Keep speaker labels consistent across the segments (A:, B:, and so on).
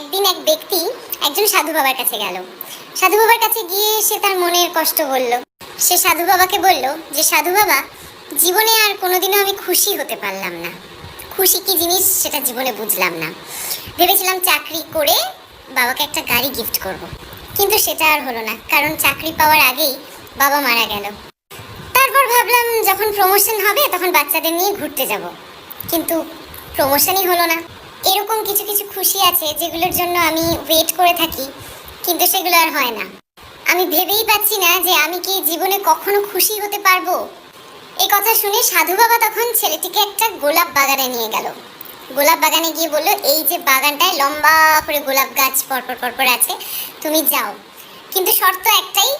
A: একদিন এক ব্যক্তি একজন সাধু বাবার কাছে গেল। সাধু বাবার কাছে গিয়ে সে তার মনের কষ্ট বলল। সে সাধু বাবাকে বলল যে সাধু বাবা, জীবনে আর কোনোদিনও আমি খুশি হতে পারলাম না। খুশি কি জিনিস সেটা জীবনে বুঝলাম না। ভেবেছিলাম চাকরি করে বাবাকে একটা গাড়ি গিফট করব, কিন্তু সেটা আর হলো না, কারণ চাকরি পাওয়ার আগেই বাবা মারা গেল। তারপর ভাবলাম যখন প্রমোশন হবে তখন বাচ্চাদের নিয়ে ঘুরতে যাব, কিন্তু প্রমোশনই হলো না। এরকম কিছু কিছু খুশি আছে যেগুলোর জন্য আমি ওয়েট করে থাকি, কিন্তু সেগুলো আর হয় না। আমি ভেবেই পাচ্ছি না যে আমি কি জীবনে কখনো খুশি হতে পারবো। এই কথা শুনে সাধু বাবা তখন ছেলেটিকে একটা গোলাপ বাগানে নিয়ে গেল। গোলাপ বাগানে গিয়ে বললো, এই যে বাগানটায় লম্বা করে গোলাপ গাছ পরপর পরপর আছে, তুমি যাও, কিন্তু শর্ত একটাই,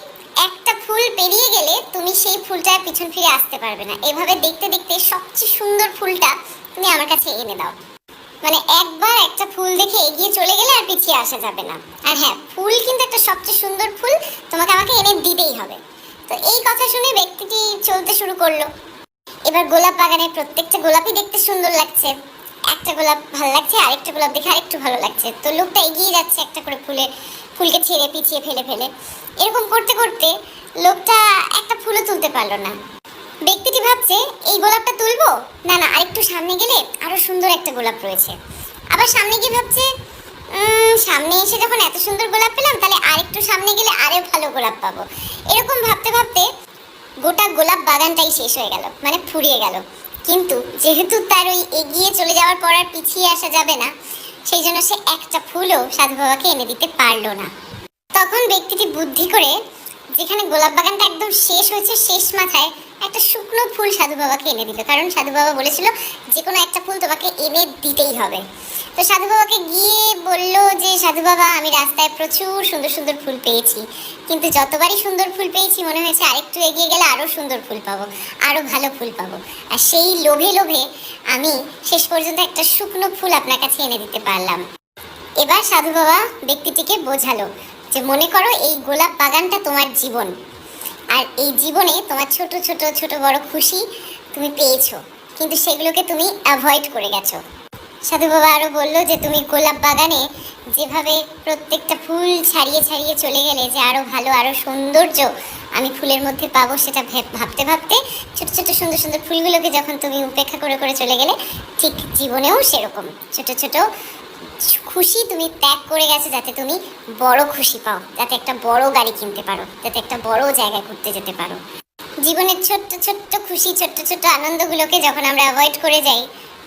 A: একটা ফুল পেরিয়ে গেলে তুমি সেই ফুলটার পিছন ফিরে আসতে পারবে না। এভাবে দেখতে দেখতে সবচেয়ে সুন্দর ফুলটা তুমি আমার কাছে এনে দাও। মানে একবার একটা ফুল দেখে এগিয়ে চলে গেলে আর পিছিয়ে আসা যাবে না। আর হ্যাঁ, ফুল কিন্তু একটা সবচেয়ে সুন্দর ফুল তোমাকে আমাকে এনে দিতেই হবে। তো এই কথা শুনে ব্যক্তিটি চলতে শুরু করলো। এবার গোলাপ বাগানে প্রত্যেকটা গোলাপই দেখতে সুন্দর লাগছে। একটা গোলাপ ভালো লাগছে, আরেকটা গোলাপ দেখে আরেকটু ভালো লাগছে। তো লোকটা এগিয়ে যাচ্ছে একটা করে ফুলকে ছেড়ে পিছিয়ে ফেলে ফেলে। এরকম করতে করতে লোকটা একটা ফুলও তুলতে পারলো না। ব্যক্তিটি ভাবছে, এই গোলাপটা তুলবো না, না আরেকটু সামনে গেলে আরো সুন্দর একটা গোলাপ রয়েছে। আবার সামনে গিয়ে ভাবছে, সামনে এসে যখন এত সুন্দর গোলাপ পেলাম, তাহলে আরেকটু সামনে গেলে আরো ভালো গোলাপ পাবো। এরকম ভাবতে ভাবতে গোটা গোলাপ বাগানটাই শেষ হয়ে গেল, মানে ফুরিয়ে গেল। কিন্তু যেহেতু তার ওই এগিয়ে চলে যাওয়ার পর আর পিছিয়ে আসা যাবে না, সেই জন্য সে একটা ফুলও সাধু বাবাকে এনে দিতে পারলো না। তখন ব্যক্তিটি বুদ্ধি করে যেখানে গোলাপ বাগানটা একদম শেষ হয়েছে, শেষ মাথায় একটা শুকনো ফুল সাধু বাবাকে এনে দিল, কারণ সাধু বাবা বলেছিল যে কোনো একটা ফুল তোমাকে এনে দিতেই হবে। তো সাধু বাবাকে গিয়ে বলল যে সাধু বাবা, আমি রাস্তায় প্রচুর সুন্দর সুন্দর ফুল পেয়েছি, কিন্তু যতবারই সুন্দর ফুল পেয়েছি মনে হয়েছে আরেকটু এগিয়ে গেলে আরও সুন্দর ফুল পাবো, আরও ভালো ফুল পাবো। আর সেই লোভে লোভে আমি শেষ পর্যন্ত একটা শুকনো ফুল আপনার কাছে এনে দিতে পারলাম। এবার সাধু বাবা ব্যক্তিটিকে বোঝালো যে মনে করো এই গোলাপ বাগানটা তোমার জীবন, আর এই জীবনে তোমার ছোট ছোট ছোট বড় খুশি তুমি পেয়েছো, কিন্তু সেগুলোকে তুমি অ্যাভয়েড করে গেছো। সাধু বাবা আরও বললো যে তুমি গোলাপ বাগানে যেভাবে প্রত্যেকটা ফুল ছাড়িয়ে ছাড়িয়ে চলে গেলে যে আরও ভালো আরও সৌন্দর্য আমি ফুলের মধ্যে পাবো, সেটা ভাবতে ভাবতে ছোট ছোট সুন্দর সুন্দর ফুলগুলোকে যখন তুমি উপেক্ষা করে করে চলে গেলে, ঠিক জীবনেও সেরকম ছোট ছোট খুশি তুমি ত্যাগ করে গেছো, যাতে তুমি বড় খুশি পাও, যাতে একটা বড় গাড়ি কিনতে পারো, যাতে একটা বড় জায়গায় ঘুরতে যেতে পারো। জীবনের ছোট্ট ছোট্ট খুশি, ছোট্ট ছোট্ট আনন্দগুলোকে যখন আমরা অ্যাভয়েড করে যাই,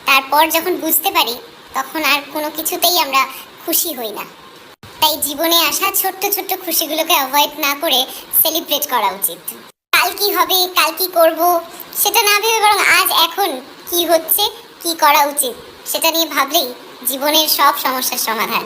A: তারপর যখন বুঝতে পারি, তখন আর কোনো কিছুতেই আমরা খুশি হই না। তাই জীবনে আসা ছোট্ট ছোট্ট খুশিগুলোকে অ্যাভয়েড না করে সেলিব্রেট করা উচিত। কাল কি হবে, কাল কি করব সেটা না ভেবে বরং আজ এখন কি হচ্ছে, কি করা উচিত সেটা নিয়ে ভাবলেই জীবনের সব সমস্যার সমাধান।